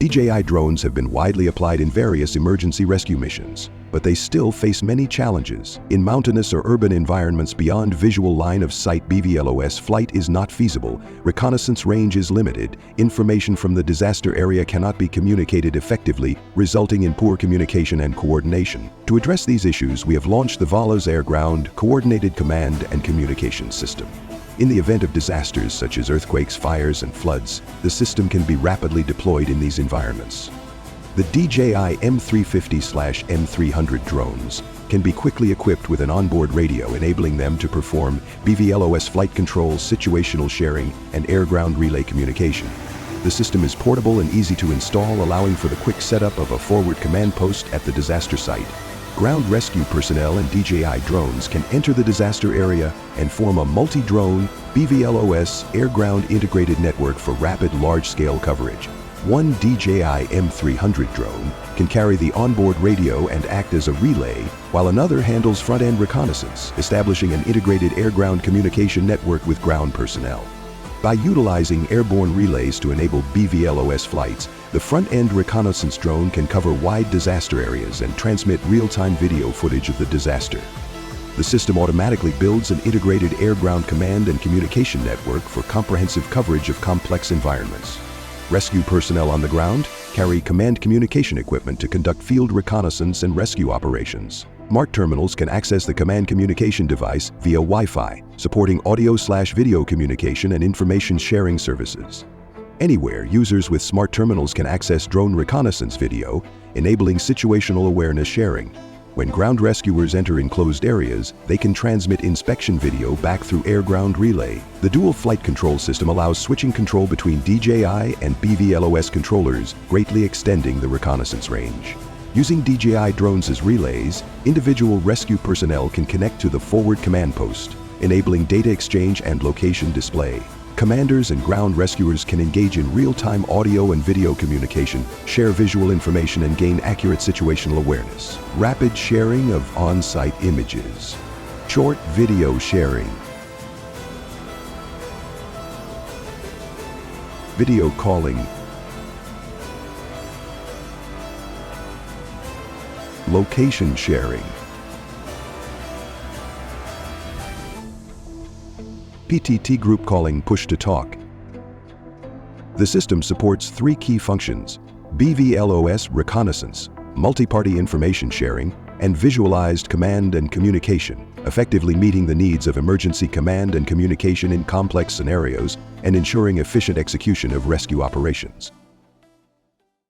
DJI drones have been widely applied in various emergency rescue missions, but they still face many challenges. In mountainous or urban environments beyond visual line of sight, BVLOS flight is not feasible, reconnaissance range is limited, information from the disaster area cannot be communicated effectively, resulting in poor communication and coordination. To address these issues, we have launched the VDLINK Air-Ground Coordinated Command and Communication System. In the event of disasters such as earthquakes, fires, and floods, the system can be rapidly deployed in these environments. The DJI M350/M300 drones can be quickly equipped with an onboard radio, enabling them to perform BVLOS flight control, situational sharing, and air-ground relay communication. The system is portable and easy to install, allowing for the quick setup of a forward command post at the disaster site. Ground rescue personnel and DJI drones can enter the disaster area and form a multi-drone BVLOS air-ground integrated network for rapid large-scale coverage. One DJI M300 drone can carry the onboard radio and act as a relay, while another handles front-end reconnaissance, establishing an integrated air-ground communication network with ground personnel. By utilizing airborne relays to enable BVLOS flights, the front-end reconnaissance drone can cover wide disaster areas and transmit real-time video footage of the disaster. The system automatically builds an integrated air-ground command and communication network for comprehensive coverage of complex environments. Rescue personnel on the ground carry command communication equipment to conduct field reconnaissance and rescue operations. Smart terminals can access the command communication device via Wi-Fi, supporting audio/video communication and information sharing services. Anywhere, users with smart terminals can access drone reconnaissance video, enabling situational awareness sharing. When ground rescuers enter enclosed areas, they can transmit inspection video back through air-ground relay. The dual flight control system allows switching control between DJI and BVLOS controllers, greatly extending the reconnaissance range. Using DJI drones as relays, individual rescue personnel can connect to the forward command post, enabling data exchange and location display. Commanders and ground rescuers can engage in real-time audio and video communication, share visual information, and gain accurate situational awareness. Rapid sharing of on-site images. Short video sharing. Video calling. Location sharing. PTT group calling, push-to-talk. The system supports three key functions: BVLOS reconnaissance, multi-party information sharing, and visualized command and communication, effectively meeting the needs of emergency command and communication in complex scenarios and ensuring efficient execution of rescue operations.